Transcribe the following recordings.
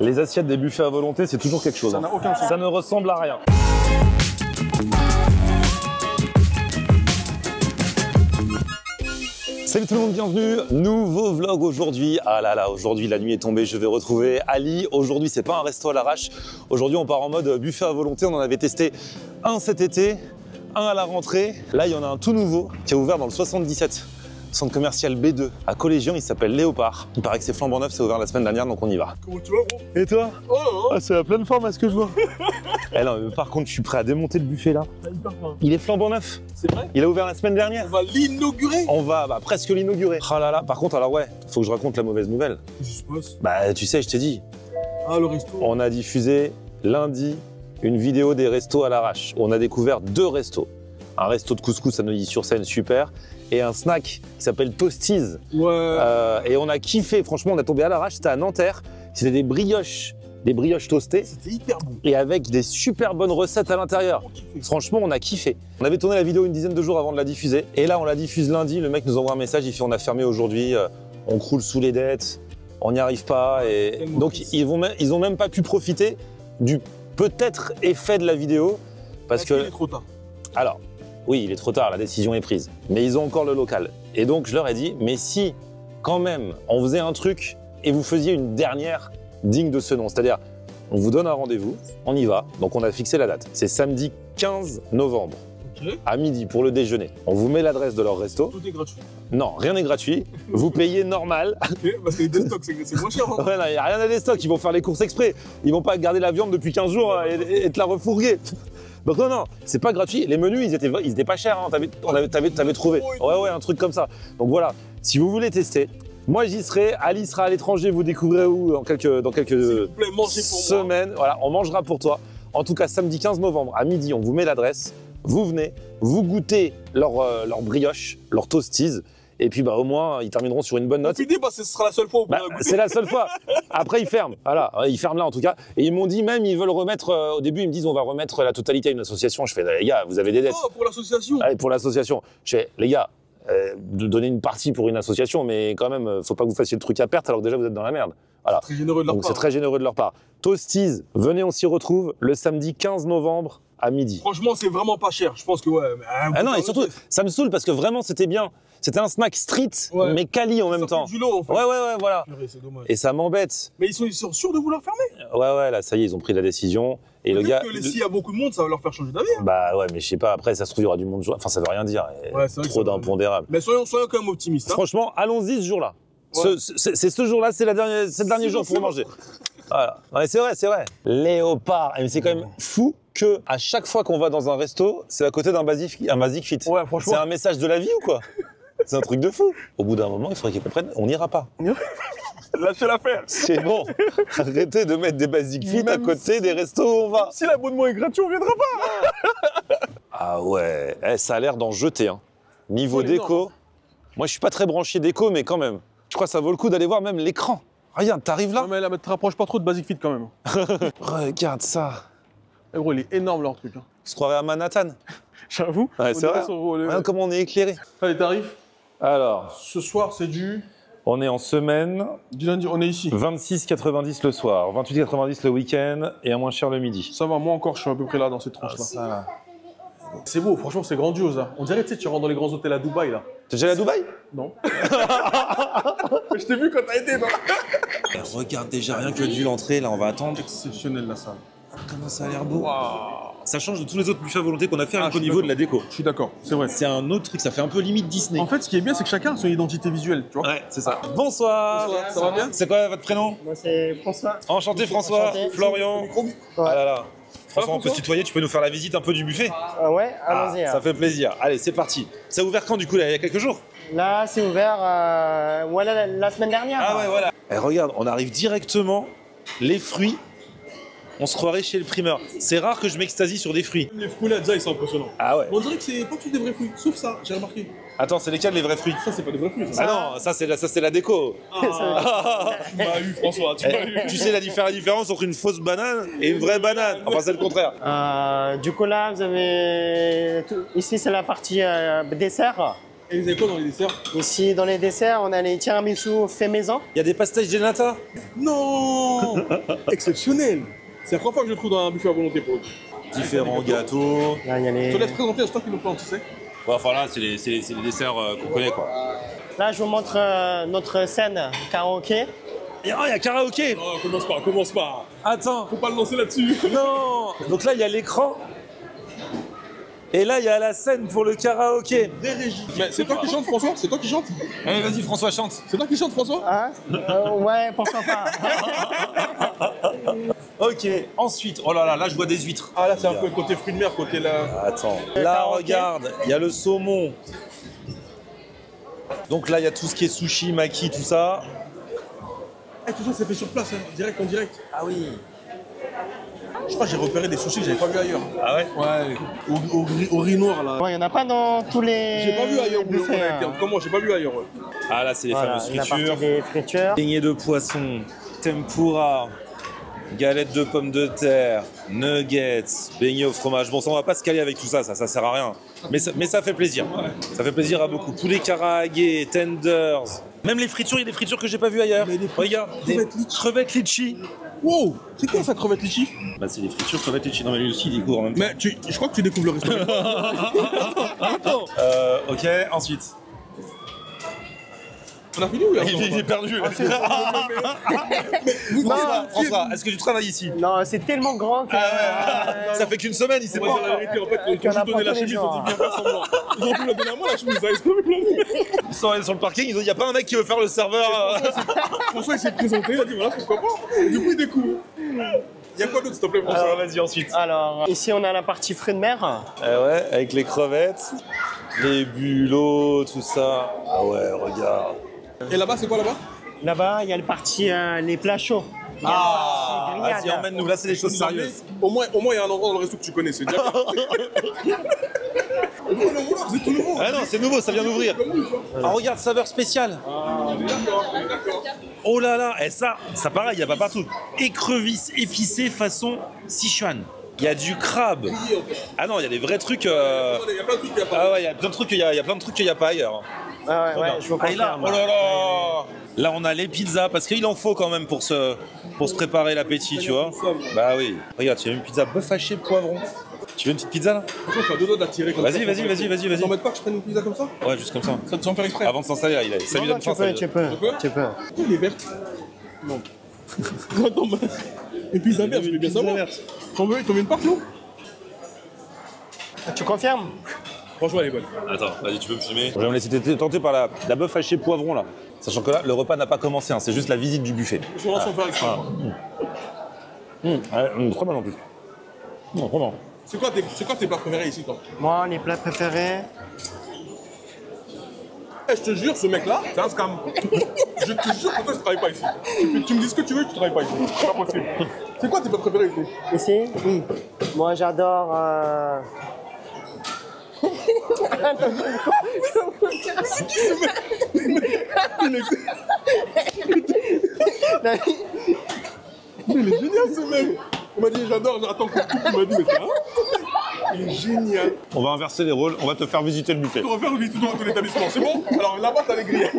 Les assiettes des buffets à volonté, c'est toujours quelque chose. Ça n'a aucun sens. Ça ne ressemble à rien. Salut tout le monde, bienvenue. Nouveau vlog aujourd'hui. Ah là là, aujourd'hui la nuit est tombée, je vais retrouver Ali. Aujourd'hui, c'est pas un resto à l'arrache. Aujourd'hui, on part en mode buffet à volonté. On en avait testé un cet été, un à la rentrée. Là, il y en a un tout nouveau qui a ouvert dans le 77. Centre commercial B2 à Collégian, il s'appelle Léopard. Il paraît que c'est flambant neuf, c'est ouvert la semaine dernière, donc on y va. Comment tu vas, gros? Et toi? Oh, oh. Ah, c'est à pleine forme à ce que je vois. Eh non, mais par contre, je suis prêt à démonter le buffet là. Hyper fin. Il est flambant neuf. C'est vrai? Il a ouvert la semaine dernière. On va l'inaugurer. On va presque l'inaugurer. Oh là là, par contre, alors ouais, faut que je raconte la mauvaise nouvelle. Qu'est-ce qui se passe? Bah, tu sais, je t'ai dit, Ah, le resto. on a diffusé lundi une vidéo des restos à l'arrache. On a découvert deux restos. Un resto de couscous à Neuilly-sur-Seine, super, et un snack qui s'appelle Toasties. Ouais. Et on a kiffé, franchement, on a tombé à l'arrache, c'était à Nanterre. C'était des brioches toastées. C'était hyper bon. Et avec des super bonnes recettes à l'intérieur. Franchement, on a kiffé. On avait tourné la vidéo une dizaine de jours avant de la diffuser. Et là, on la diffuse lundi. Le mec nous envoie un message, il fait on a fermé aujourd'hui, on croule sous les dettes, on n'y arrive pas. Et donc, ils ont même pas pu profiter du peut-être effet de la vidéo. Parce que. Il est trop tard. Alors, oui, il est trop tard, la décision est prise. Mais ils ont encore le local. Et donc, je leur ai dit, mais si, quand même, on faisait un truc et vous faisiez une dernière digne de ce nom. C'est-à-dire, on vous donne un rendez-vous, on y va. Donc, on a fixé la date. C'est samedi 15 novembre, Ok. à midi, pour le déjeuner. On vous met l'adresse de leur resto. Tout est gratuit. Non, rien n'est gratuit. Vous payez normal. Ok, parce que les déstocks, c'est moins cher. Hein. Voilà, il n'y a rien à des stocks. Ils vont faire les courses exprès. Ils vont pas garder la viande depuis 15 jours et te la refourguer. Donc non, c'est pas gratuit. Les menus, ils étaient pas chers. Hein. T'avais trouvé. Ouais, un truc comme ça. Donc voilà, si vous voulez tester, moi j'y serai. Ali sera à l'étranger. Vous découvrirez où dans quelques S'il vous plaît, mangez pour moi. semaines. Voilà, on mangera pour toi. En tout cas, samedi 15 novembre à midi, on vous met l'adresse. Vous venez, vous goûtez leur brioche, leur toasties. Et puis au moins, ils termineront sur une bonne note. Fini, parce que ce sera la seule fois où on pourra goûter. C'est la seule fois. Après, ils ferment. Voilà, ils ferment là en tout cas. Et ils m'ont dit même, ils veulent remettre. Au début, ils me disent, on va remettre la totalité à une association. Je fais, les gars, vous avez des dettes. Oh, pour l'association. Allez, pour l'association. Je fais, les gars, de donner une partie pour une association, mais quand même, faut pas que vous fassiez le truc à perte alors que déjà vous êtes dans la merde. Voilà. Très généreux de leur Donc part. c'est très généreux de leur part. Toasties, venez, on s'y retrouve le samedi 15 novembre à midi. Franchement, c'est vraiment pas cher. Je pense que ouais. Mais, Ah non, et surtout, ça me saoule parce que vraiment, c'était bien. C'était un snack street, Ouais. mais quali en même temps. Du lot, en fait. Ouais, voilà. Purée, c'est dommage. Et ça m'embête. Mais ils sont sûrs de vouloir fermer. Ouais, là, ça y est, ils ont pris la décision. Et le gars. Que s'il y a beaucoup de monde, ça va leur faire changer d'avis. Hein. Bah ouais, mais je sais pas, après, ça se trouve, il y aura du monde. Enfin, ça veut rien dire. Ouais, c'est vrai que Trop ça va. d'impondérables. Mais soyons quand même optimistes. Hein. Franchement, allons-y ce jour-là. Ouais. C'est ce jour-là, c'est le dernier jour pour manger. Voilà. Ouais, c'est vrai. Léopard. Mais c'est quand même fou que à chaque fois qu'on va dans un resto, c'est à côté d'un Basic Fit. Ouais, franchement. C'est un message de la vie ou quoi? C'est un truc de fou. Au bout d'un moment, il faudrait qu'ils comprennent, on n'ira pas. Lâchez l'affaire. C'est bon. Arrêtez de mettre des Basic Fit à côté des restos où on va. Si l'abonnement est gratuit, on viendra pas. Ah ouais, ça a l'air d'en jeter. Hein. Niveau Oh, déco, moi je suis pas très branché déco, mais quand même. Je crois que ça vaut le coup d'aller voir même l'écran. Regarde, t'arrives là. Non, mais là, te rapproche pas trop de Basic Fit quand même. Regarde ça. Eh, gros, il est énorme leur truc. Hein. On se croirait à Manhattan. J'avoue. Ouais, c'est vrai. Regarde comment on est éclairé. Les tarifs. Alors, Ce soir, c'est du on est en semaine, lundi, on est ici. 26,90 le soir, 28,90 le week-end et à moins cher le midi. Ça va, moi encore, je suis à peu près là dans cette tranche-là. C'est beau, franchement, c'est grandiose. Hein. On dirait, tu sais, tu rentres dans les grands hôtels à Dubaï, là. T'es déjà allé à Dubaï? Non. Je t'ai vu quand t'as été, non? Regarde déjà rien que vu l'entrée, là on va attendre. Exceptionnel, la salle. Comment ça a l'air beau. Waouh. Ça change de tous les autres buffets à volonté qu'on a fait Ah, au niveau de la déco. Je suis d'accord, c'est vrai. C'est un autre truc, ça fait un peu limite Disney. En fait, ce qui est bien, c'est que chacun a son identité visuelle, tu vois. Ouais, c'est ça. Bonsoir. Bonsoir, ça va bien? C'est quoi votre prénom? Moi c'est François. Enchanté François. Enchanté. Florian. Ah là là. François, on peut se tutoyer, tu peux nous faire la visite un peu du buffet? Ouais, allons-y. Ça fait plaisir. Allez, c'est parti. Ça a ouvert quand du coup là, il y a quelques jours? Là c'est ouvert voilà, la semaine dernière. Ah ouais, voilà. Et regarde, on arrive directement, les fruits. On se croirait chez le primeur. C'est rare que je m'extasie sur des fruits. Les fruits là, déjà, ils sont impressionnants. Ah ouais. On dirait que c'est pas tous des vrais fruits, sauf ça, j'ai remarqué. Attends, c'est lesquels les vrais fruits? Ça, c'est pas des vrais fruits. Ça. Ah non, ça c'est la déco. Ah, tu m'as eu, François, tu m'as eu. Tu sais la différence entre une fausse banane et une vraie banane. Enfin, c'est le contraire. Du coup là vous avez ici c'est la partie dessert. Et vous avez quoi dans les desserts? Ici, dans les desserts, on a les tiramisu fait maison. Il y a des pastéis de nata. Non. Exceptionnel. C'est la première fois que je le trouve dans un buffet à volonté pour eux. Différents gâteaux. Là, il y a Je te laisse les... présenter, c'est toi qui nous plante, tu sais. Ouais, enfin là, c'est les desserts qu'on connaît quoi. Là, je vous montre notre scène karaoké. Il y a karaoké. Non, commence pas. Attends. Faut pas le lancer là-dessus. Non. Donc là, il y a l'écran. Et là, il y a la scène pour le karaoké. Mais c'est toi qui chantes, François? C'est toi qui chantes? Allez, vas-y, François, chante. C'est toi qui chantes, François? Hein ouais, pourquoi pas. Ok, ensuite, oh là là, là je vois des huîtres. Ah là, c'est un peu côté fruits de mer, côté là. Attends, là regarde, il y a le saumon. Donc là, il y a tout ce qui est sushi, maki, tout ça. Eh, tout ça, c'est fait sur place, hein, direct en direct. Ah oui. Je crois que j'ai repéré des sushis que j'avais pas vu ailleurs. Ah ouais? Ouais, au riz noir là. Bon, il n'y en a pas dans tous les J'ai pas vu ailleurs où on buffets, a été. hein. Comment? J'ai pas vu ailleurs. Ouais. Ah là, c'est les Voilà, fameuses la fritures. partie des fritures. Beignets de poisson, tempura, galettes de pommes de terre, nuggets, beignets au fromage. Bon, ça, on va pas se caler avec tout ça, ça sert à rien. Mais ça fait plaisir. Ça fait plaisir à beaucoup. Poulet karaage, tenders. Même les fritures, il y a des fritures que j'ai pas vues ailleurs. Mais des Regarde, des crevettes litchi. crevettes litchi. Wow, c'est quoi ça, crevette litchi? Bah, c'est les fritures crevettes litchi. Non, mais lui aussi, il découvre en même temps. Mais je crois que tu découvres le restaurant. Ok, ensuite. On a fini ou là? Il est perdu. François, est-ce que tu travailles ici? Non, c'est tellement grand que... Ça fait qu'une semaine, il s'est On va pas. dire la vérité, en fait, quand Qu'il y en je a lui donnais pas la tous les chemise, jours, ils ont dit bien faire semblant. Ils ont pu la donner à moi la chemise, ils ont Ils sont allés sur le parking, ils ont dit, y a pas un mec qui veut faire le serveur. François il s'est présenté, il a dit voilà pourquoi pas. Et du coup il découvre. Il y a quoi d'autre s'il te plaît François? Alors vas-y ensuite. Alors, ici, on a la partie fruits de mer. Ouais, avec les crevettes, les bulots, tout ça. Ah ouais, regarde. Et là-bas c'est quoi là-bas? Là-bas, il y a le parti les plats chauds. Il y a la partie Vas-y, grillade. emmène-nous, là c'est des choses sérieuses. Au moins il y a un endroit dans le resto que tu connais, c'est déjà bien. C'est tout nouveau. Ah non, c'est nouveau, ça vient d'ouvrir. Ah regarde, saveur spéciale. On est d'accord, on est d'accord. Oh là là, et ça pareil, il y a pas partout. Écrevisses épicées façon Sichuan. Il y a du crabe. Ah non, il y a des vrais trucs. Il y a plein de trucs qu'il n'y a pas. Ah ouais, il y a plein de trucs qu'il y a plein de trucs qu'il y a pas ailleurs. Ouais, je vous Ah, et là, confirme. oh là là. Là, on a les pizzas parce qu'il en faut quand même pour se préparer l'appétit, tu vois. Bah oui. Regarde, il y a une pizza bœuf haché poivron. Tu veux une petite pizza là? Franchement, je suis à deux doigts d'attirer comme Vas-y, ça. vas-y. T'embêtes pas que je prenne une pizza comme ça? Ouais, juste comme ça. Ça te semble faire exprès? Avant de s'installer, ça lui Non, donne faim. ça lui tu donne- peux. Pourquoi il est verte? Non. Attends, mais... Une pizza verte, je vais bien savoir. T'en veux une partout? Tu confirmes? Franchement, elle est bonne. Attends, vas-y, tu peux me filmer. Je vais me laisser tenter par la bœuf hachée poivron là. Sachant que là, le repas n'a pas commencé, hein, c'est juste la visite du buffet. Je lance sans faire exprès. Très mal en plus. Non, vraiment. C'est quoi tes plats préférés ici, toi? Moi, les plats préférés. Eh, je te jure, ce mec-là, c'est un scam. Je te jure que toi, tu travailles pas ici. Tu me dis ce que tu veux, tu travailles pas ici. C'est pas possible. C'est quoi tes plats préférés ici? Ici Moi, j'adore... Il est génial, ce mec. On m'a dit, j'adore, j'attends que tout. Il m'a dit, mais c'est un. Il est génial. On va inverser les rôles, on va te faire visiter le buffet. On va faire une visite dans tout l'établissement, c'est bon? Alors là-bas, t'as les grillés.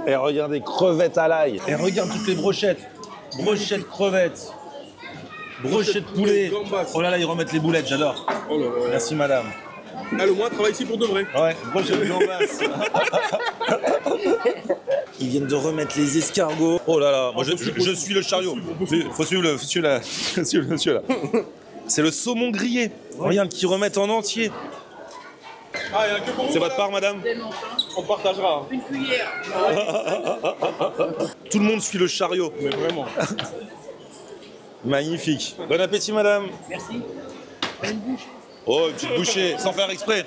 Et regardez, crevettes à l'ail. Et regarde toutes les brochettes. Brochettes crevettes. Brochettes poulet. Gambas. Oh là là, ils remettent les boulettes, j'adore. Oh là là. Merci madame. Elle, au moins, travaille ici pour de vrai. Ouais, brochettes gambas. Ils viennent de remettre les escargots. Oh là là, moi je suis le chariot. Faut suivre le monsieur là. C'est le saumon grillé. Regarde, qu'ils remettent en entier. Ah, il y en a que pour vous. C'est votre part, madame? On partagera. Tout le monde suit le chariot. Mais vraiment. Magnifique. Bon appétit, madame. Merci. Oh, une petite bouchée, sans faire exprès.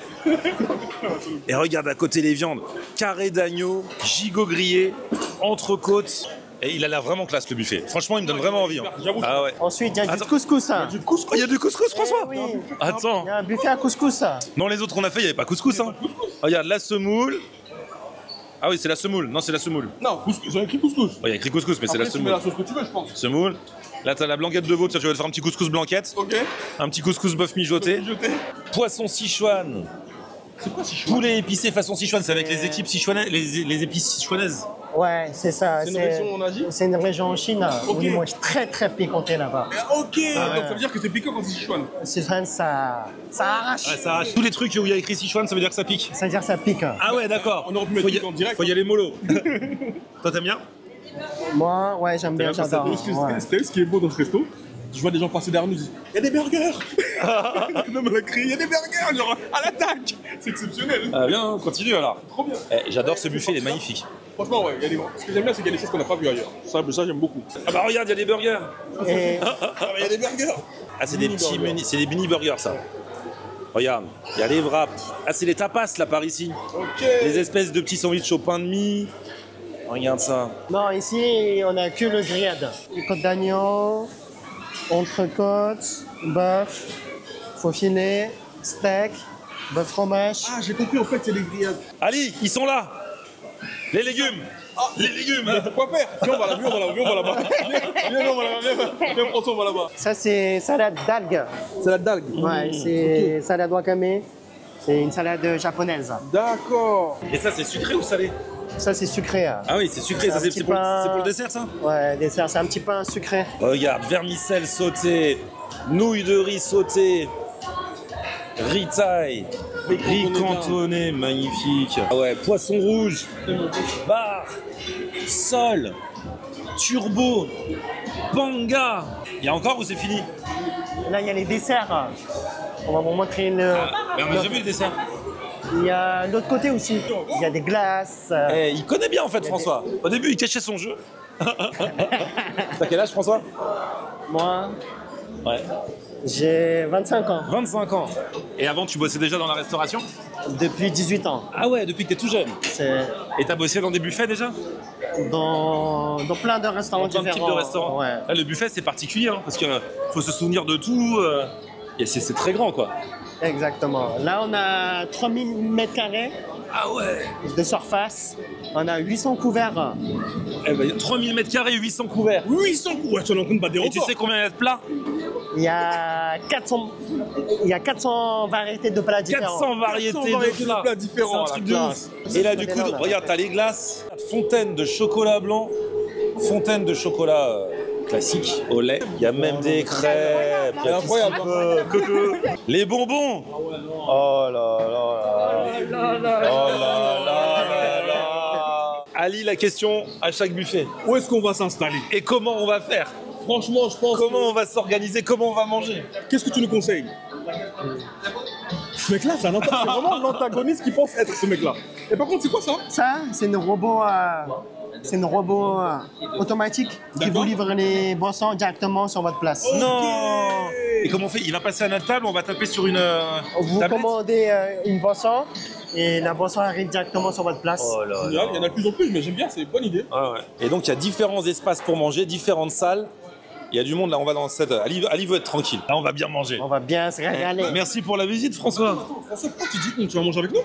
Et regarde à côté les viandes. Carré d'agneau, gigot grillé, entrecôte. Et il a l'air vraiment classe le buffet. Franchement, il me donne vraiment envie. Hein. J'avoue. Ah ouais. Ensuite, il y a du Attends. couscous. Du couscous. Oh, il y a du couscous, François. Oui. Attends. Il y a un buffet à couscous. Non, les autres qu'on a fait, il n'y avait pas couscous. Hein. Regarde, la semoule. Ah oui, c'est la semoule. Non, c'est la semoule. Non, couscous. Ils ont écrit couscous. Oh, il y a écrit couscous, mais c'est la Après, tu mets la semoule. sauce que tu veux, je pense. Semoule. Là, t'as la blanquette de veau. Tiens, je vais te faire un petit couscous blanquette. Ok. Un petit couscous bœuf mijoté. Jeté. Poisson Sichuan. C'est quoi Sichuan? Poulet épicé façon Sichuan, c'est avec les équipes sichuanaises, les épices sichuanaises. Ouais, c'est ça. C'est une région en Asie? C'est une région en Chine. Ok. Où ils mangent très très piquanté là-bas. Ok, donc ça veut dire que c'est piquant quand c'est Sichuan. Sichuan, ça arrache. Ouais, ça arrache. Tous les trucs où il y a écrit Sichuan, ça veut dire que ça pique. Ça veut dire que ça pique. Ah ouais, d'accord. On aurait pu mettre piquant direct. Faut y aller mollo. Toi, t'aimes bien? Moi, ouais, j'aime bien, j'adore. Ouais. Ce qui est beau dans ce resto, je vois des gens passer derrière nous, ils disent il y a des burgers. L'homme l'a crié, il y a des burgers, genre à l'attaque. C'est exceptionnel. Ah bien, continue alors. Trop bien. J'adore ce buffet, il est magnifique. Franchement, ouais, il y a des... ce que j'aime bien, c'est qu'il y a des choses qu'on n'a pas vues ailleurs. Ça j'aime beaucoup. Ah bah regarde, il y a des burgers. Et Il y a des burgers. Ah, c'est des petits c'est des mini burgers ça. Regarde, il y a les wraps. Ah, c'est les tapas là par ici. Ok. Les espèces de petits sandwichs au pain de mie. Regarde ça. non, ici, on a que le grillade. Côte d'agneau, entrecôte, bœuf, faux filet, steak, bœuf fromage. Ah, j'ai compris, en fait, c'est des grillades. Ali, ils sont là. Les légumes. Les légumes. Quoi faire? Viens, on va là-bas. Viens, François, on va là-bas. Ça, c'est salade d'algues. C'est la dague. Ouais, c'est salade wakame. C'est une salade japonaise. D'accord. Et ça, c'est sucré ou salé? Ça, c'est sucré. Hein. Ah oui, c'est sucré. Ça, un c'est petit pour pain. le dessert, ça? Ouais, dessert, c'est un petit pain sucré. Regarde, vermicelle sautée, nouilles de riz sautées, riz thaï, riz cantonné, magnifique. Ah ouais, poisson rouge, bar, sol, turbo, panga. Il y a encore ou c'est fini? Là, il y a les desserts. On va vous montrer le. Mais on a déjà vu le dessert. Il y a l'autre côté aussi. Il y a des glaces. Il connaît bien en fait François. Au début il cachait son jeu. T'as quel âge François? Moi, Ouais. j'ai 25 ans. 25 ans. Et avant tu bossais déjà dans la restauration? Depuis 18 ans. Ah ouais, depuis que t'es tout jeune. C'est Et t'as bossé dans des buffets déjà? dans plein de restaurants Dans plein de différents. types de restaurants. Ouais. Là, le buffet c'est particulier hein, parce qu'il faut se souvenir de tout. Et c'est très grand quoi. Exactement. Là, on a 3000 mètres carrés Ah ouais. de surface. On a 800 couverts. Eh ben, 3000 m², 800 couverts. 800 coups. Ouais, tu en comptes pas des Et tu records. sais combien il y a de plats? Il y a 400 variétés de plats différents. 400 variétés variétés de plats différents, C'est un truc la de classe. ouf. Et là, du coup, énorme. regarde, t'as les glaces, fontaine de chocolat blanc, fontaine de chocolat classique au lait. Il y a même des crêpes. il y a tout incroyable. ce qu'il peut. Les bonbons. Oh là là là. Oh là là là. Ali, la question à chaque buffet. Où est-ce qu'on va s'installer? Et comment on va faire? Franchement, je pense. Comment on va s'organiser? Comment on va manger? Qu'est-ce que tu nous conseilles? Ce mec-là, c'est vraiment l'antagoniste qui pense être ce mec-là. Et par contre, c'est quoi ça? Ça, c'est une robot. C'est une robot automatique qui D'accord. vous livre les boissons directement sur votre place. Non. Et comment on fait? Il va passer à notre table, on va taper sur une Vous tablette. commandez une boisson et la boisson arrive directement sur votre place. Oh là Il y là. en a de plus en plus, mais j'aime bien, c'est une bonne idée. Ah ouais. Et donc il y a différents espaces pour manger, différentes salles. Il y a du monde là, on va dans cette. Ali veut être tranquille. Là, on va bien manger. On va bien se régaler. Merci pour la visite, François. Attends, François, pourquoi tu dis tu vas manger avec nous?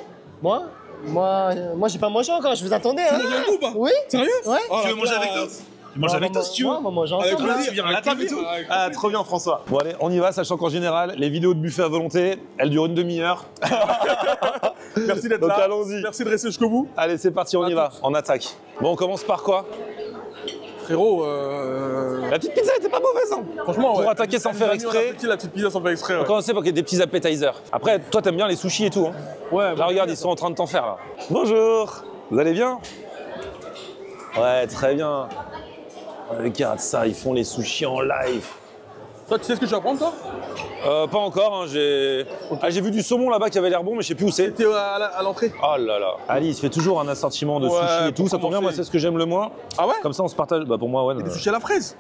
Moi, j'ai pas mangé encore, je vous attendais. Hein. Tu manges avec nous ou pas? Oui. Sérieux? Ouais. Oh, Tu la veux manger avec nous? classe. Tu manges avec nous si tu veux. Ouais, on va manger Avec ensemble. plaisir. Tu viens à la table et tout. Avec Ah, trop bien, François. Bon, allez, on y va, sachant qu'en général, les vidéos de buffet à volonté, elles durent une demi-heure. Merci d'être Donc, là. allons-y. Merci de rester jusqu'au bout. Allez, c'est parti, on y va. On attaque. Bon, on commence par quoi? Frérot, La petite pizza était pas mauvaise, hein? franchement, Pour ouais. attaquer sans faire exprès. La petite pizza sans faire exprès, On ouais. va commencer par des petits appetizers. Après, toi, t'aimes bien les sushis et tout, hein? Ouais, Là, regarde, ils sont en train de t'en faire, là. Bonjour. Vous allez bien? Ouais, très bien. Regarde ça, ils font les sushis en live. Toi, tu sais ce que tu vas prendre, toi? Pas encore, hein, j'ai vu du saumon là-bas qui avait l'air bon, mais je sais plus où c'est. T'es à l'entrée. Oh là là. Ali, il se fait toujours un assortiment de Ouais, sushis et tout. pour Ça tombe bien, moi, commencer. c'est ce que j'aime le moins. Ah ouais? Comme ça, on se partage. Bah, pour moi, ouais. Des sushis à la fraise.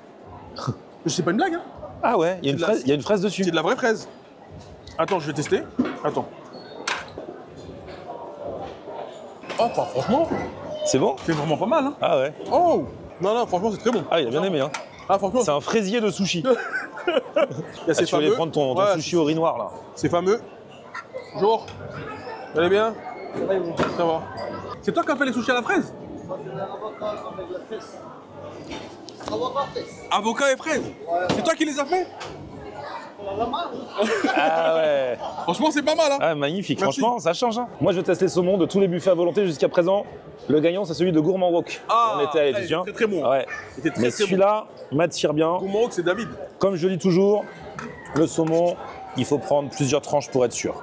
C'est pas une blague, hein? Ah ouais, il y a une de la- fraise, il y a une fraise dessus. C'est de la vraie fraise. Attends, je vais tester. Attends. Oh, bah, franchement, C'est bon? c'est vraiment pas mal, hein? Ah ouais. Oh! Non, non, franchement, c'est très bon. Ah, il a bien aimé, hein. Ah, franchement, C'est un fraisier de sushi. il y a Ah, ces tu vas aller fameux. prendre ton Ouais, sushi au riz noir, là. c'est fameux. Bonjour. Vous allez bien? Ça va. C'est toi qui as fait les sushis à la fraise? Avocat et fraise. C'est toi qui les as fait? Ah ouais. Franchement, c'est pas mal, hein. Ah, magnifique, Merci. franchement, ça change. Hein. Moi, je teste les saumons de tous les buffets à volonté jusqu'à présent. Le gagnant, c'est celui de Gourmand Wok. Ah, on était allé, il tu était viens. très, très bon. Ouais. Il était très, Mais très bon. celui-là m'attire bien. Gourmand, c'est David. Comme je dis toujours, le saumon, il faut prendre plusieurs tranches pour être sûr.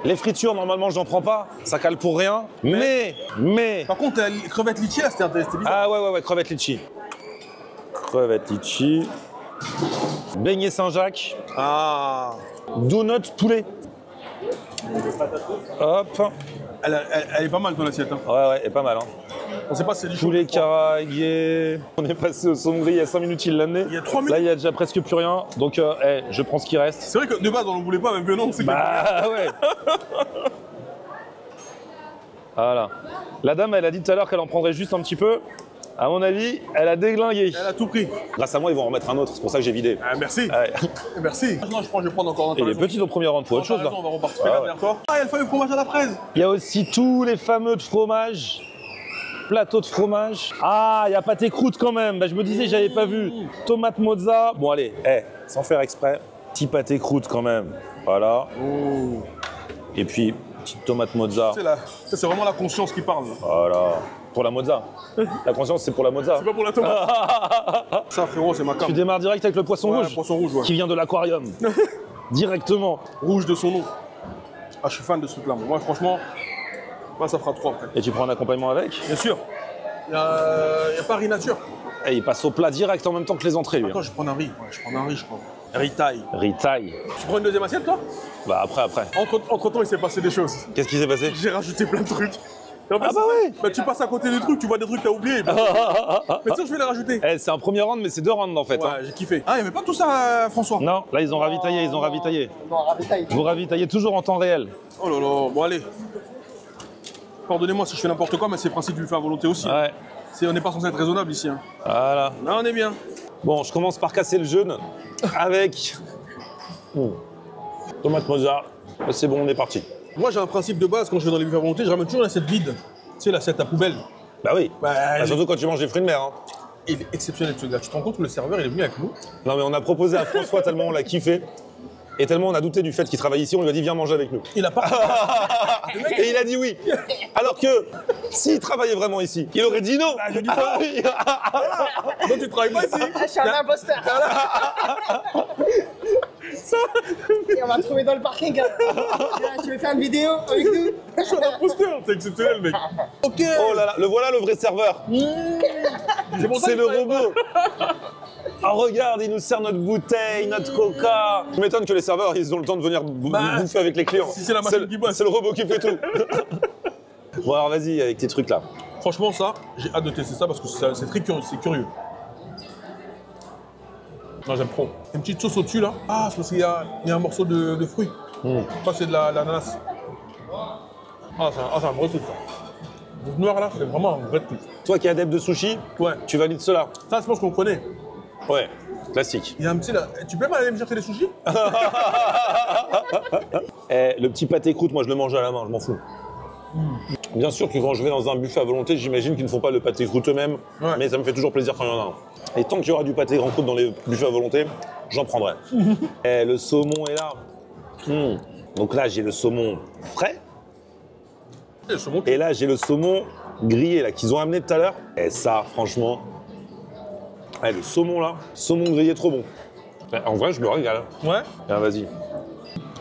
Les fritures, normalement, j'en prends pas. Ça cale pour rien. Mais. Par contre, les crevettes litchi, là, c'était bizarre. Ah ouais, crevette litchi. Crevette litchi. Beignet Saint-Jacques. Ah. Donut poulet. Hop. Elle est pas mal, ton assiette. Hein. Ouais, et pas mal. Hein. On sait pas si c'est du chaud. Poulet caragué. On est passé au saumon grillé il y a 5 minutes, il l'a amené. Il y a 3 minutes. Là, il y a déjà presque plus rien. Donc, je prends ce qui reste. C'est vrai que de base, on ne voulait pas, mais non, c'est Bah ouais. Voilà. La dame, elle a dit tout à l'heure qu'elle en prendrait juste un petit peu. À mon avis, elle a déglingué. Elle a tout pris. Grâce à moi, ils vont en remettre un autre. C'est pour ça que j'ai vidé. Ah, merci. Ouais. Merci. Non, je vais prendre encore un. Et les petits au premier round, faut autre chose là. On va repartir. Ah, Regarde ouais. derrière toi. Ah, il y a le fameux fromage à la fraise. Il y a aussi tous les fameux de fromage. Plateau de fromage. Ah, il y a pâté croûte quand même. Bah, je me disais, j'avais pas vu. Tomate mozza. Bon, allez, sans faire exprès, petit pâté croûte quand même. Voilà. Oh. Et puis, petite tomate mozza. C'est vraiment la conscience qui parle. Voilà. Pour la mozza. La conscience, c'est pour la mozza. C'est pas pour la tomate. Ça, frérot, c'est ma carte. Tu démarres direct avec le poisson Ouais, rouge. poisson rouge, ouais. Qui vient de l'aquarium. Directement. Rouge de son nom. Ah, je suis fan de ce truc-là. Moi, franchement, moi, ça fera 3 après. Et tu prends un accompagnement avec. Bien sûr. Il y a Paris Nature. Et il passe au plat direct en même temps que les entrées, lui. Attends, je prends un riz. Ouais, je prends un riz, je crois. Riz taille. Riz taille. Tu prends une deuxième assiette, toi? Bah après. Entre-temps, il s'est passé des choses. Qu'est-ce qui s'est passé? J'ai rajouté plein de trucs. Et en fait, Ah bah c'est ouais. ça. Bah, tu passes à côté des trucs, tu vois des trucs que t'as oubliés. Mais ça, je vais les rajouter. C'est un premier round, mais c'est 2 rounds en fait. Ouais, Hein. j'ai kiffé. Ah, il n'y avait pas tout ça, François? Non, là ils ont ravitaillé, Non, ravitaille. Vous ravitaillez toujours en temps réel. Oh là là, bon allez. Pardonnez-moi si je fais n'importe quoi, mais c'est le principe du fait à volonté aussi. Ouais. On n'est pas censé être raisonnable ici. Hein. Voilà. Là, on est bien. Bon, je commence par casser le jeûne avec tomate mozza. C'est bon, on est parti. Moi, j'ai un principe de base quand je vais dans les buffets à volonté, je ramène toujours l'assiette vide. Tu sais, l'assiette à poubelle. Bah oui. Bah, Surtout quand tu manges des fruits de mer. Hein. il est exceptionnel ce gars. Tu te rends compte que le serveur, il est venu avec nous. Non mais on a proposé à François tellement on l'a kiffé. Et tellement on a douté du fait qu'il travaille ici, on lui a dit viens manger avec nous. Il a pas. Et il a dit oui. Alors que s'il travaillait vraiment ici, il aurait dit non. Ah, je dis pas. Donc tu travailles pas ici. Je suis un imposteur. Et on va trouver dans le parking. Viens, tu veux faire une vidéo avec nous? Je suis un imposteur, c'est exceptionnel, mec. Ok. Oh là là, le voilà le vrai serveur. C'est pour ça C'est que le je travaille robot. Oh regarde, il nous sert notre bouteille, notre coca. Je m'étonne que les serveurs, ils ont le temps de venir bouffer avec les clients. si c'est la machine qui bosse. C'est le robot qui fait tout. Bon alors vas-y avec tes trucs là. pas. Franchement, ça, j'ai hâte de tester ça parce que c'est très curieux. C'est curieux. Non, j'aime trop. Une petite sauce au-dessus là. Ah, c'est parce qu'il y a un morceau de fruits. Ça, c'est de l'ananas. Ah, c'est un vrai truc ça. Le noir là, c'est vraiment un vrai truc. Toi qui es adepte de sushi, Ouais. tu valides cela. Ça, je pense qu'on connaît. Ouais, classique. Il y a un petit là. Tu peux aller me chercher les sushis? Le petit pâté croûte, moi je le mange à la main, je m'en fous. Bien sûr que quand je vais dans un buffet à volonté, j'imagine qu'ils ne font pas le pâté croûte eux-mêmes, Ouais. mais ça me fait toujours plaisir quand il y en a un. Et tant qu'il y aura du pâté grand croûte dans les buffets à volonté, j'en prendrai. Le saumon est là. Donc là, j'ai le saumon frais, Le saumon. et là, j'ai le saumon grillé là qu'ils ont amené tout à l'heure. Et ça, franchement, le saumon là, saumon grillé trop bon. En vrai, je me régale. Ouais. Ah, vas-y.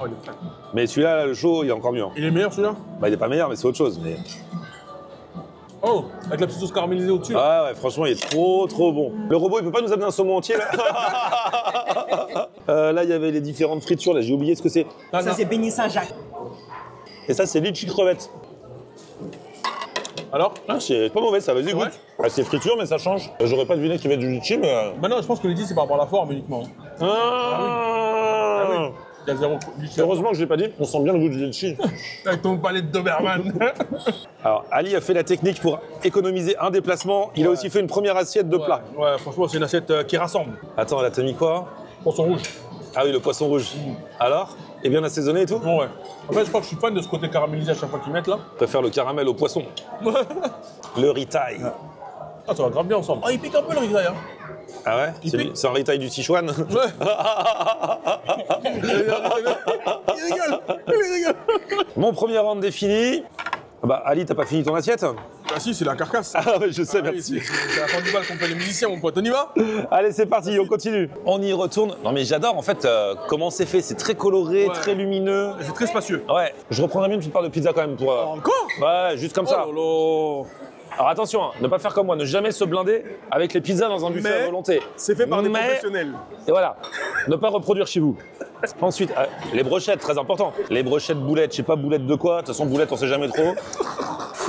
Oh, il est frais. Mais celui-là, là, le chaud, il est encore mieux. Hein. Il est meilleur celui-là? Bah, il est pas meilleur, mais c'est autre chose. Mais... Oh, avec la petite sauce caramélisée au-dessus. Là. Ah ouais, franchement, il est trop bon. Le robot, il peut pas nous amener un saumon entier là. Là, il y avait les différentes fritures, là, j'ai oublié ce que c'est. Ah, Ça, non. c'est Beignet Saint-Jacques. Et ça, c'est litchi crevette. Alors? Ah, c'est pas mauvais, ça, vas-y, goûte. Ouais. Ah, c'est friture, mais ça change. J'aurais pas deviné qu'il y avait du litchi, mais. Bah non, je pense que les 10 c'est par rapport à la forme uniquement. Ah, oui. Il y a zéro litchi. Heureusement que je l'ai pas dit, on sent bien le goût du litchi. Avec ton palais de Doberman. Alors, Ali a fait la technique pour économiser un déplacement. Il a aussi fait une première assiette de plat. Ouais, franchement, c'est une assiette qui rassemble. Attends, là, t'as mis quoi? Poisson rouge. Ah oui, le poisson rouge. Alors? Et bien assaisonné et tout? Ouais. En fait, je crois que je suis fan de ce côté caramélisé à chaque fois qu'ils mettent là. Je préfère le caramel au poisson. Le riz thaï. Ah, ça va grave bien ensemble. Ah, il pique un peu le riz hein. Ah ouais? C'est un retail du Sichuan? Ouais. Il rigole. Mon premier round défini. Ah bah Ali, t'as pas fini ton assiette? Ah si, c'est la carcasse. Ah ouais, je sais, oui, merci. c'est la fin du bal qu'on fait les musiciens, mon pote. On y va? Allez, c'est parti, on continue. On y retourne. Non mais j'adore en fait comment c'est fait. C'est très coloré, Ouais. très lumineux. C'est très spacieux. Ouais, je reprendrai bien une petite part de pizza quand même pour... Encore? Ouais, juste comme ça. Oh Alors attention, hein, ne pas faire comme moi, ne jamais se blinder avec les pizzas dans un buffet à volonté. c'est fait par des professionnels. Et voilà, ne pas reproduire chez vous. Ensuite, les brochettes, très important. Les brochettes boulettes, je sais pas boulettes de quoi, de toute façon boulettes on sait jamais trop.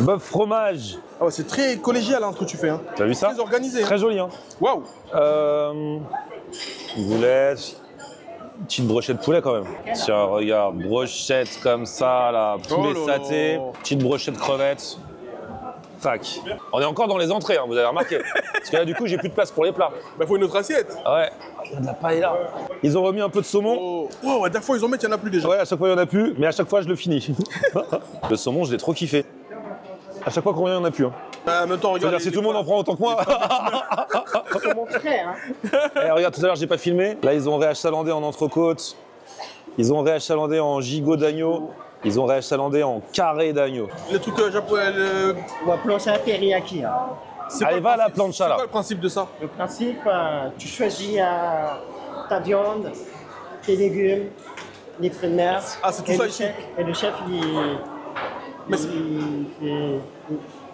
Bœuf fromage. Ah ouais, c'est très collégial hein, ce que tu fais. Hein. T'as vu ça? Très organisé. Très joli hein. Waouh. Boulettes. Petite brochette poulet quand même. Tiens, regarde, brochette comme ça, là, poulet Oh là saté, là. petite brochette crevettes. Tac. On est encore dans les entrées, hein, vous avez remarqué. Parce que là, du coup, j'ai plus de place pour les plats. Bah faut une autre assiette. Ah ouais. Il y a de la paella. Ils ont remis un peu de saumon. Oh. Wow, à chaque fois ils en mettent, il n'y en a plus déjà. Ouais, à chaque fois, il n'y en a plus, mais à chaque fois, je le finis. Le saumon, je l'ai trop kiffé. À chaque fois qu'on revient, il n'y en a plus. Hein. En même temps, regarde. C'est-à-dire, si tout le monde en prend autant que moi. C'est mon frère. Hein. Eh, regarde, tout à l'heure, j'ai pas filmé. Là, ils ont réachalandé en entrecôte. Ils ont réachalandé en gigot d'agneau. Ils ont réachalandé en carré d'agneau. Les trucs japonais. Ou à plancha teriyaki. Hein. Allez, va à la plancha, C'est là. quoi le principe de ça? Le principe, tu choisis ta viande, tes légumes, les fruits de mer. Ah, c'est tout et ça le ici. chef- Et le chef, Mais c'est-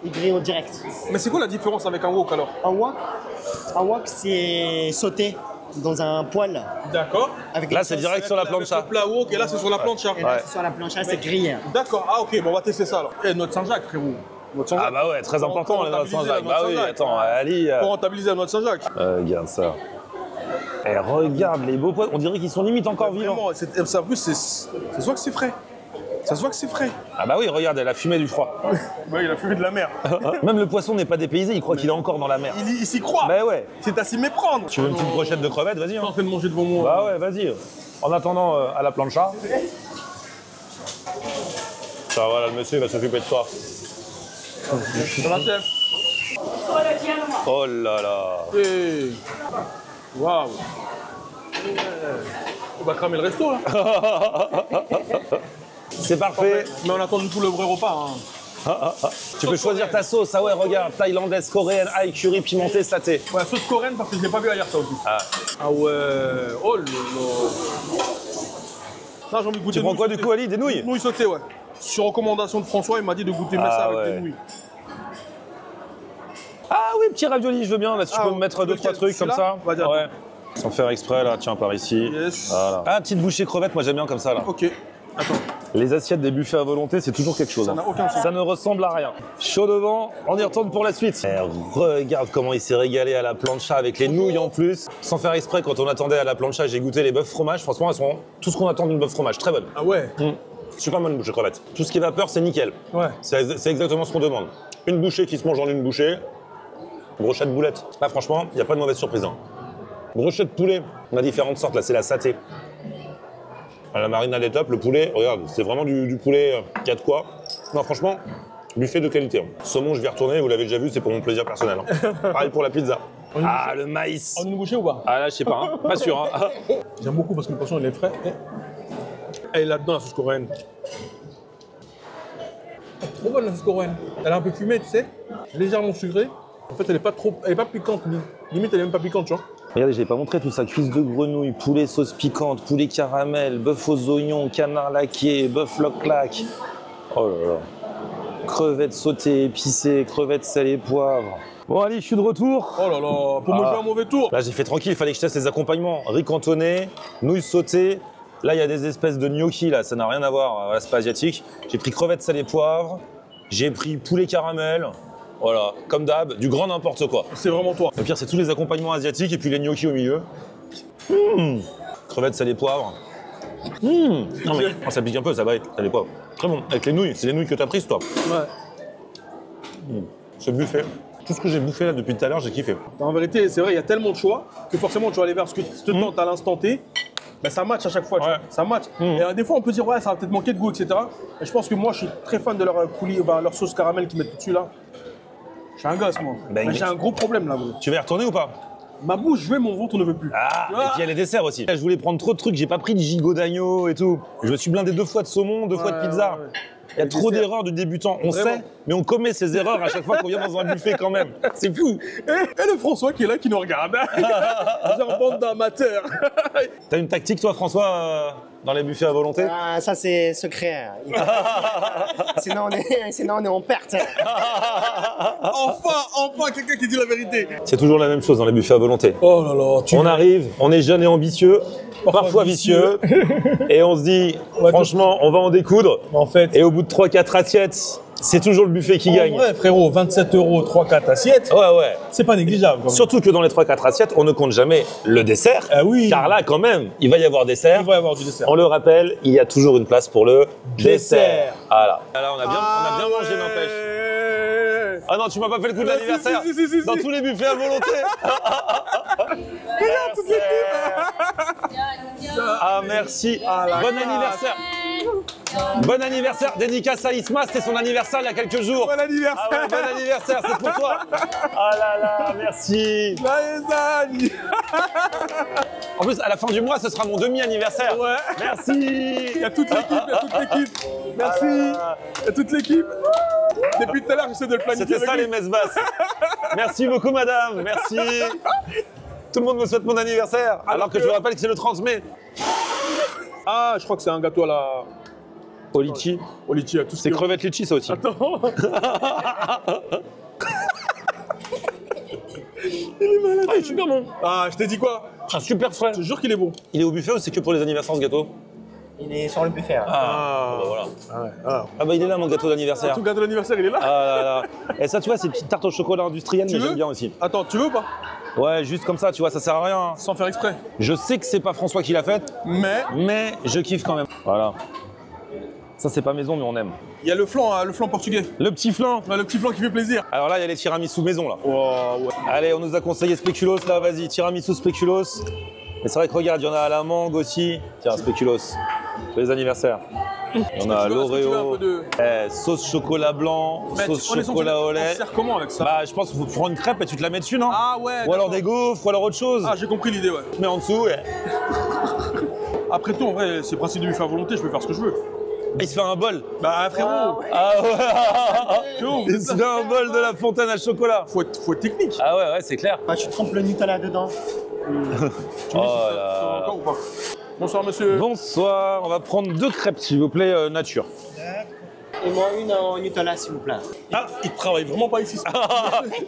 il grille au direct. Mais c'est quoi la différence avec un wok alors? Un wok, c'est sauté dans un poêle. D'accord. Avec Là, une c'est sauce. direct sur la plancha. Le plat wok et là c'est sur la plancha. Et là, Ouais. c'est sur la plancha, c'est grillé. D'accord. Ah ok, bon on va tester ça alors. Eh, notre Saint-Jacques frérot. Notre Saint-Jacques. Ah bah ouais, très Faut important, les noix de rentabiliser Saint-Jacques. notre Bah oui, Saint-Jacques. attends, Ali. Pour rentabiliser à notre Saint-Jacques. Regarde ça. Eh, regarde les beaux pois. On dirait qu'ils sont limite encore vivants. Vraiment, ça en plus ça se voit que c'est frais. Ça se voit que c'est frais. Ah bah oui, regarde, elle a fumé du froid. Ouais, il a fumé de la mer. Même le poisson n'est pas dépaysé, il croit qu'il est encore dans la mer. Il s'y croit. Bah ouais. C'est à s'y méprendre. Tu veux une petite brochette de crevettes, vas-y. T'es Hein. en train de manger devant moi. Bah ouais, vas-y. En attendant, à la plancha. Ça va, là, le monsieur il va s'occuper de toi. Ça va chef. Oh là là. Hey. Waouh. On va cramer le resto là. C'est parfait. Mais on attend du coup le vrai repas. Hein. Tu peux choisir ta sauce. Ah ouais, regarde, thaïlandaise, coréenne, ail, curry, pimenté, saté. Ouais, sauce coréenne parce que je l'ai pas vu ailleurs ça aussi. Ah. Ah ouais. Oh là là. Non, j'ai envie de goûter. Tu prends nouilles quoi du sautées. coup, Ali? Des nouilles? Nouilles sautées, ouais. Sur recommandation de François, il m'a dit de goûter Ah ça avec ouais. des nouilles. Ah oui, petit ravioli, je veux bien. Là, si tu Ah, peux me mettre deux, trois lequel, trucs comme ça. celui-là? Vas-y, Ouais. Sans faire exprès, là, tiens, par ici. Yes. Voilà. Ah, petite bouchée crevette, moi j'aime bien comme ça, là. Ok. Attends. Les assiettes des buffets à volonté, c'est toujours quelque chose. Ça hein. n'a aucun sens. Ça ne ressemble à rien. Chaud devant, on y retourne pour la suite. Eh, regarde comment il s'est régalé à la plancha avec les nouilles en plus. Sans faire exprès, quand on attendait à la plancha, j'ai goûté les bœufs fromage. Franchement, elles sont tout ce qu'on attend d'une bœuf fromage. Très bonne. Ah ouais. Super bonne bouchée crevette. Tout ce qui est vapeur, c'est nickel. Ouais. C'est exactement ce qu'on demande. Une bouchée qui se mange en une bouchée. Brochette boulette. Là, franchement, il n'y a pas de mauvaise surprise. Hein. Brochette poulet, on a différentes sortes. Là, c'est la saté. La marinade est top. Le poulet, regarde, c'est vraiment du poulet qui a de quoi. Non, franchement, buffet de qualité. Hein. Saumon, je vais y retourner. Vous l'avez déjà vu, c'est pour mon plaisir personnel. Hein. Pareil pour la pizza. Ah, le maïs. En une bouchée ou pas? Ah là, je sais pas. Hein. Pas sûr. Hein. J'aime beaucoup parce que le poisson il est frais. Elle est là-dedans la sauce coréenne. Trop bonne la sauce coréenne. Elle est un peu fumée, tu sais, légèrement sucrée. En fait, elle est pas piquante, limite elle est même pas piquante, tu vois. Regardez, je l'ai pas montré tout ça. Cuisse de grenouille, poulet sauce piquante, poulet caramel, bœuf aux oignons, canard laqué, bœuf loc-lac. Oh là là. Crevettes sautées, épicées, crevettes salées, poivre. Bon, allez, je suis de retour. Oh là là, pour me jouer un mauvais tour. Là, j'ai fait tranquille, il fallait que je teste les accompagnements. Riz cantonné, nouilles sautées. Là, il y a des espèces de gnocchi, là, ça n'a rien à voir. Voilà, c'est pas asiatique. J'ai pris crevettes salées, poivre. J'ai pris poulet caramel. Voilà, comme d'hab, du grand n'importe quoi. C'est vraiment toi. Le pire, c'est tous les accompagnements asiatiques et puis les gnocchis au milieu. Crevettes salées, poivre. Non mais ça pique un peu, ça va être salé poivre. Très bon. Avec les nouilles, c'est les nouilles que t'as prises, toi. Ouais. Ce buffet. Tout ce que j'ai bouffé là depuis tout à l'heure, j'ai kiffé. En vérité, c'est vrai, il y a tellement de choix que forcément tu vas aller vers ce que tu te tentes à l'instant T. Ben, ça match à chaque fois, tu Ouais. vois. Ça match. Et des fois, on peut dire, ouais, ça va peut-être manquer de goût, etc. Et je pense que moi, je suis très fan de leur coulis, leur sauce caramel qu'ils mettent dessus là. suis un gosse, moi. Ben, Mais j'ai un gros problème là, gros. Tu vas y retourner ou pas? Ma bouche veut, mon ventre ne veut plus. Ah, et puis il y a les desserts aussi. Je voulais prendre trop de trucs, j'ai pas pris de gigot d'agneau et tout. Je me suis blindé 2 fois de saumon, 2 fois de pizza. Ouais. Il y a trop d'erreurs de débutants. On Vraiment. sait, mais on commet ces erreurs à chaque fois qu'on vient dans un buffet quand même. C'est fou. Et le François qui est là, qui nous regarde. Genre bande d'amateurs. T'as une tactique toi François dans les buffets à volonté? Ah, ça c'est secret. Sinon on est en perte. Enfin, quelqu'un qui dit la vérité. C'est toujours la même chose dans les buffets à volonté. Oh là là, On arrive, on est jeune et ambitieux, parfois vicieux, et on se dit, franchement, on va en découdre. En fait, Et au bout de 3-4 assiettes, c'est toujours le buffet qui gagne. ouais, frérot, 27 €, 3-4 assiettes, Ouais. c'est pas négligeable. Quand même. Surtout que dans les 3-4 assiettes, on ne compte jamais le dessert. Ah oui. Car là, quand même, il va y avoir dessert. Il va y avoir du dessert. On le rappelle, il y a toujours une place pour le dessert. Dessert. Voilà. Là, on a bien mangé, n'empêche. Ah non, tu m'as pas fait le coup de l'anniversaire. Si. Dans tous les buffets à volonté. Regarde toute l'équipe. Ah, merci. Ah, la Bon classe. anniversaire. Bon anniversaire. Dédicace à Isma, c'était son anniversaire il y a quelques jours. Bon anniversaire. Ah ouais, bon anniversaire, c'est pour toi. Ah là là, merci. Joyeux anniversaire. En plus, à la fin du mois, ce sera mon demi-anniversaire. Ouais. Merci. Il y a toute l'équipe, Merci. Il y a toute l'équipe. Depuis tout à l'heure, j'essaie de le planifier. C'était ça avec les messes basses. Merci beaucoup madame, merci. Tout le monde me souhaite mon anniversaire, alors que je vous rappelle que c'est le 30 mai. Ah, je crois que c'est un gâteau à la... Au litchi. Au litchi, à tout ce C'est qui est- crevettes litchi ça aussi. Attends. Ah, il est super bon. Ah, je t'ai dit quoi? Ah, super frais. Je te jure qu'il est bon. Il est au buffet ou c'est que pour les anniversaires ce gâteau? Il est sur le buffet. Hein. Ah, bon, bah voilà. Ah ouais, ah. Ah bah il est là mon gâteau d'anniversaire. Ton gâteau d'anniversaire, il est là. Ah là là. Et ça tu vois, c'est une petite tarte au chocolat industrielle, Tu mais veux j'aime bien aussi. Attends, tu veux ou pas? Ouais, juste comme ça, tu vois, ça sert à rien. Sans faire exprès. Je sais que c'est pas François qui l'a faite, mais je kiffe quand même. Voilà. Ça c'est pas maison, mais on aime. Il y a le flan portugais. Le petit flan. Ouais, le petit flan qui fait plaisir. Alors là, il y a les tiramisu maison là. Oh, ouais. Allez, on nous a conseillé spéculoos là, vas-y, tiramisu spéculoos. Mais c'est vrai que regarde, il y en a à la mangue aussi. Tiens, spéculoos, pour les anniversaires. Il y en a à Est-ce que tu veux un l'Oreo, peu de- sauce chocolat blanc, Mais sauce on est chocolat au On lait. se sert comment avec ça? Bah, je pense qu'il faut prendre une crêpe et tu te la mets dessus, non? Ah ouais. Ou alors d'accord. des gaufres, ou alors autre chose. Ah, j'ai compris l'idée, ouais. Tu mets en dessous et Après tout, en vrai, c'est le principe de buffet à volonté, je peux faire ce que je veux. il se fait un bol. Bah, frérot, Ah ouais. frérot, Il se fait un bol de la fontaine à chocolat. faut être technique. Ah ouais, c'est clair. Ah, tu trempes le Nutella dedans. Tu me dis Oh si ça là. encore ou pas? Bonsoir, monsieur. Bonsoir, on va prendre 2 crêpes s'il vous plaît, nature. Et moi une en Nutella s'il vous plaît. Ah, il travaille vraiment pas ici.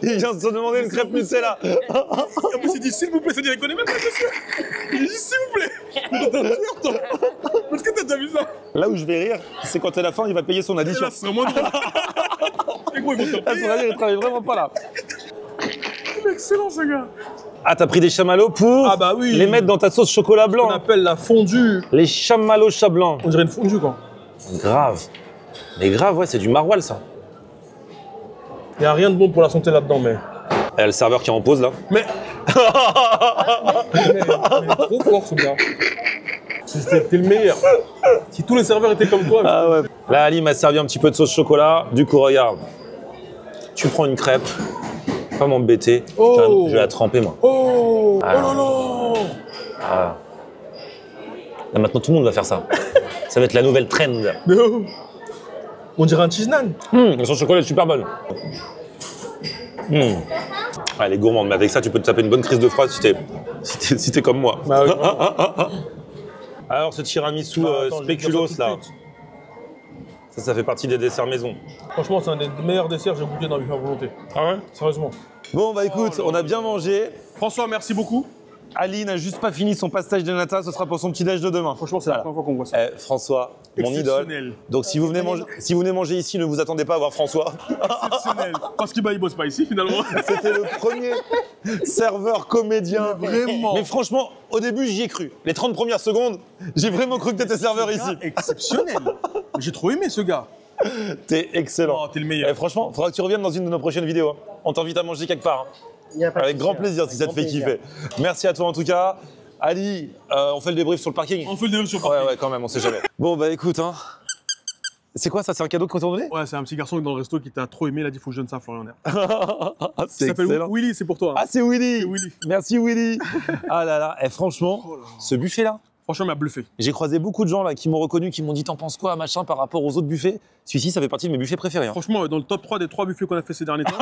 Il vient de se demander une crêpe Nutella. En plus, il dit s'il vous plaît, c'est-à-dire il connaît même pas monsieur. Il dit s'il vous plaît. Mais t'es un tueur, toi. Est-ce que t'as déjà vu ça? Là où je vais rire, c'est quand à la fin il va payer son Et addition. là, c'est vraiment drôle. Et quoi, ils vont te À son avis, il travaille vraiment pas là. Il est excellent, ce gars. Ah, t'as pris des chamallows pour Ah bah oui. les mettre dans ta sauce chocolat On blanc. appelle la fondue. Les chamallows chat blanc. On dirait une fondue, quoi. Grave. Mais grave, ouais, c'est du maroilles ça. Il n'y a rien de bon pour la santé là-dedans, mais. Il y a le serveur qui est en pause là. Mais il est trop fort, ce gars. T'es le meilleur. Si tous les serveurs étaient comme toi. Ah ouais. Là, Ali m'a servi un petit peu de sauce chocolat. Du coup, regarde. Tu prends une crêpe. Pas m'embêter. Oh. Je vais la tremper, moi. Oh, Ah. oh là là. Ah. Là, maintenant, tout le monde va faire ça. Ça va être la nouvelle trend. Non. On dirait un cheese naan. La sauce chocolat est super bonne. Ah, elle est gourmande, mais avec ça, tu peux te taper une bonne crise de froid si t'es comme moi. Bah oui. Alors, ce tiramisu Attends, je vais dire spéculoos, ça tout de là, suite. ça fait partie des desserts maison. Franchement, c'est un des meilleurs desserts que j'ai goûté dans le buffet à volonté. Ah ouais? Sérieusement. Bon, bah écoute, on a bien mangé. François, merci beaucoup. Ali n'a juste pas fini son pastage de nata, ce sera pour son petit-déj de demain. Franchement, c'est la première fois qu'on voit ça. François, mon idole. Exceptionnel. Donc si vous venez manger ici, ne vous attendez pas à voir François. Exceptionnel. Parce qu'il bosse pas ici, finalement. C'était le premier serveur comédien. Vraiment. Mais franchement, au début, j'y ai cru. Les 30 premières secondes, j'ai vraiment cru que t'étais serveur ici. Exceptionnel. J'ai trop aimé ce gars. T'es excellent. Oh, t'es le meilleur. Franchement, faudra que tu reviennes dans une de nos prochaines vidéos. Hein. On t'invite à manger quelque part. Hein. Il y a pas de Avec souci, grand hein. plaisir si ça te Avec fait grand plaisir. kiffer. Merci à toi en tout cas. Ali, on fait le débrief sur le parking. On fait le débrief sur le Ouais, parking. ouais, quand même, on sait jamais. Bon, bah écoute, hein. C'est quoi ça? C'est un cadeau qu'on t'a donné? Ouais, c'est un petit garçon dans le resto qui t'a trop aimé, il a dit faut que je donne ça à Florian Nair. C'est Il s'appelle excellent. Willy, c'est pour toi. Hein. Ah, c'est Willy. C'est Willy. Merci Willy. Ah là là, et franchement, Oh là là. ce buffet-là, Franchement, il m'a bluffé. j'ai croisé beaucoup de gens là qui m'ont reconnu, qui m'ont dit t'en penses quoi, machin, par rapport aux autres buffets. Celui-ci, ça fait partie de mes buffets préférés. Hein. Franchement, dans le top 3 des 3 buffets qu'on a fait ces derniers temps.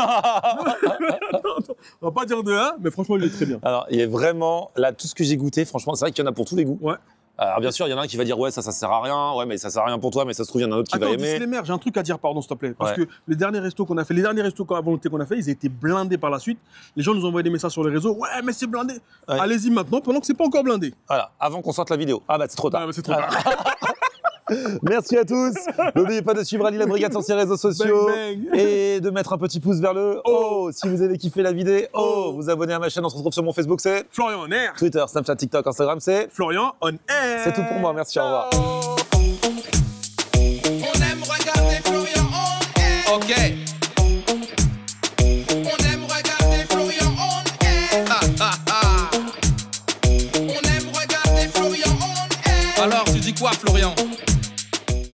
On va pas dire de 1, mais franchement, il est très bien. Alors, il est vraiment là, tout ce que j'ai goûté, franchement, c'est vrai qu'il y en a pour tous les goûts. Ouais. Alors, bien sûr, il y en a un qui va dire ouais, ça sert à rien, ouais, mais ça sert à rien pour toi, mais ça se trouve, il y en a un autre qui Attends, va aimer. Disney, j'ai un truc à dire, pardon, s'il te plaît. Parce Ouais. que les derniers restos qu'on a fait, les derniers restos à volonté qu'on a fait, ils étaient blindés par la suite. Les gens nous envoyaient des messages sur les réseaux. Ouais, mais c'est blindé. Ouais. Allez-y maintenant, pendant que c'est pas encore blindé. Voilà, avant qu'on sorte la vidéo. Ah bah, c'est trop tard. Ah, mais c'est trop tard. Merci à tous. N'oubliez pas de suivre Ali la Brigade sur ses réseaux sociaux Bang, bang. et de mettre un petit pouce vers le haut si vous avez kiffé la vidéo. Vous abonner à ma chaîne. On se retrouve sur mon Facebook, c'est Florian on air. Twitter, Snapchat, TikTok, Instagram, c'est. Florian on air. C'est tout pour moi. Merci, au revoir. Ciao.